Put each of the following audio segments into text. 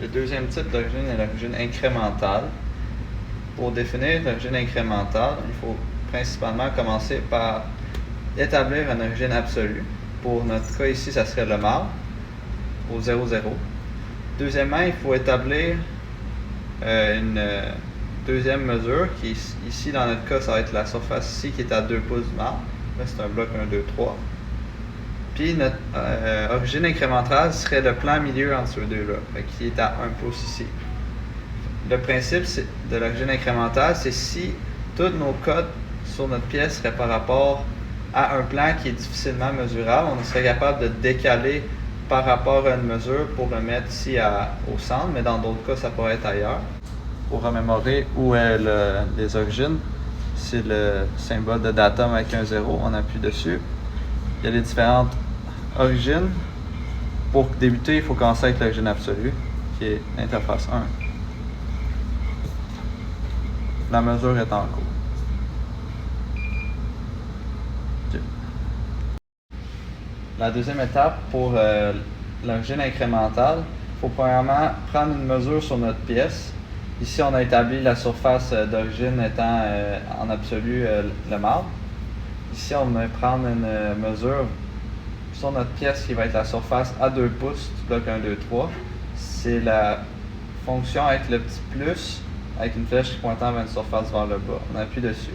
Le deuxième type d'origine est l'origine incrémentale. Pour définir l'origine incrémentale, il faut principalement commencer par établir une origine absolue. Pour notre cas ici, ça serait le marbre au 0, 0. Deuxièmement, il faut établir une deuxième mesure qui, ici dans notre cas, ça va être la surface ici qui est à 2 pouces du marbre. Là, c'est un bloc 1, 2, 3. Puis notre origine incrémentale serait le plan milieu entre ces deux-là, qui est à 1 pouce ici. Le principe de l'origine incrémentale, c'est si tous nos codes sur notre pièce seraient par rapport à un plan qui est difficilement mesurable, on serait capable de décaler par rapport à une mesure pour le mettre ici au centre, mais dans d'autres cas, ça pourrait être ailleurs. Pour remémorer où est les origines, c'est le symbole de datum avec un 0, on appuie dessus. Il y a les différentes origines. Pour débuter, il faut commencer avec l'origine absolue, qui est l'interface 1. La mesure est en cours. La deuxième étape pour l'origine incrémentale, il faut premièrement prendre une mesure sur notre pièce. Ici, on a établi la surface d'origine étant en absolu le marbre. Ici, on va prendre une mesure sur notre pièce qui va être la surface à 2 pouces du bloc 1, 2, 3. C'est la fonction avec le petit plus, avec une flèche pointant vers une surface vers le bas. On appuie dessus.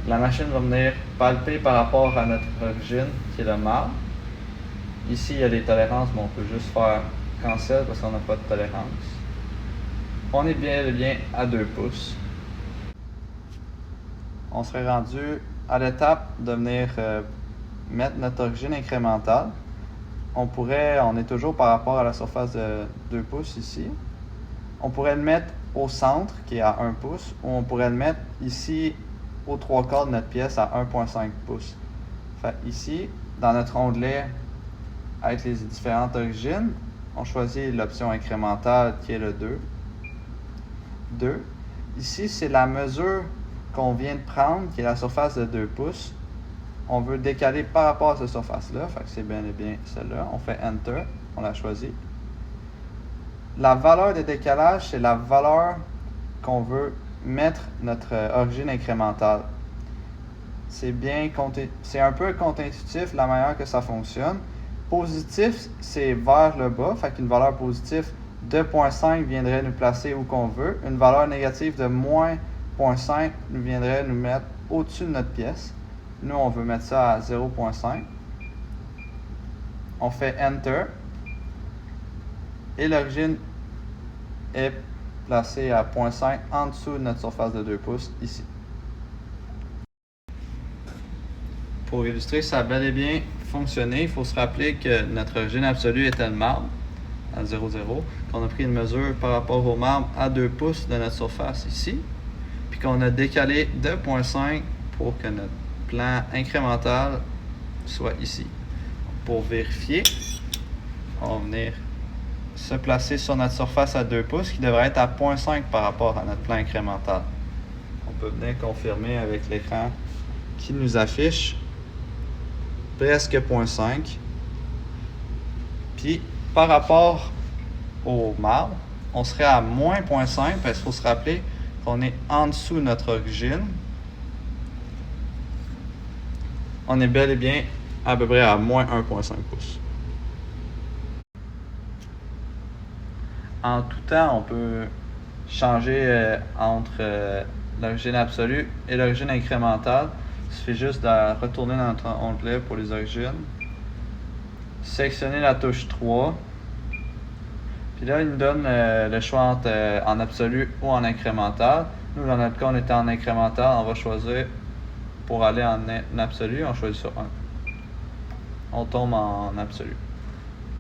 La machine va venir palper par rapport à notre origine, qui est le marbre. Ici, il y a les tolérances, mais on peut juste faire cancel parce qu'on n'a pas de tolérance. On est bien à 2 pouces. On serait rendu à l'étape de venir mettre notre origine incrémentale. On est toujours par rapport à la surface de 2 pouces ici. On pourrait le mettre au centre, qui est à 1 pouce, ou on pourrait le mettre ici aux 3/4 de notre pièce à 1,5 pouces. Fait ici, dans notre onglet avec les différentes origines, on choisit l'option incrémentale qui est le 2. 2. Ici, c'est la mesure qu'on vient de prendre, qui est la surface de 2 pouces. On veut décaler par rapport à cette surface-là, fait que c'est bien et bien celle-là. On fait Enter, on la choisit. La valeur de décalage, c'est la valeur qu'on veut mettre notre origine incrémentale. C'est un peu contre-intuitif la manière que ça fonctionne. Positif, c'est vers le bas, fait qu'une valeur positive de 0,5 viendrait nous placer où qu'on veut. Une valeur négative de moins 0,5 viendrait nous mettre au-dessus de notre pièce. Nous, on veut mettre ça à 0,5. On fait Enter. Et l'origine est placée à 0,5 en dessous de notre surface de 2 pouces ici. Pour illustrer, ça a bel et bien fonctionné. Il faut se rappeler que notre origine absolue était le marbre à 0, 0, qu'on a pris une mesure par rapport au marbre à 2 pouces de notre surface ici, puis qu'on a décalé de 0,5 pour que notre plan incrémental soit ici. Pour vérifier, on va venir se placer sur notre surface à 2 pouces qui devrait être à 0,5 par rapport à notre plan incrémental. On peut venir confirmer avec l'écran qui nous affiche presque 0,5. Puis par rapport au marbre, on serait à moins 0,5 parce qu'il faut se rappeler qu'on est en dessous de notre origine. On est bel et bien à peu près à moins 1,5 pouces. En tout temps, on peut changer entre l'origine absolue et l'origine incrémentale. Il suffit juste de retourner dans notre onglet pour les origines. Sélectionner la touche 3. Puis là, il nous donne le choix entre en absolu ou en incrémental. Nous, dans notre cas, on était en incrémental. On va choisir, pour aller en absolu, on choisit sur 1. On tombe en absolu.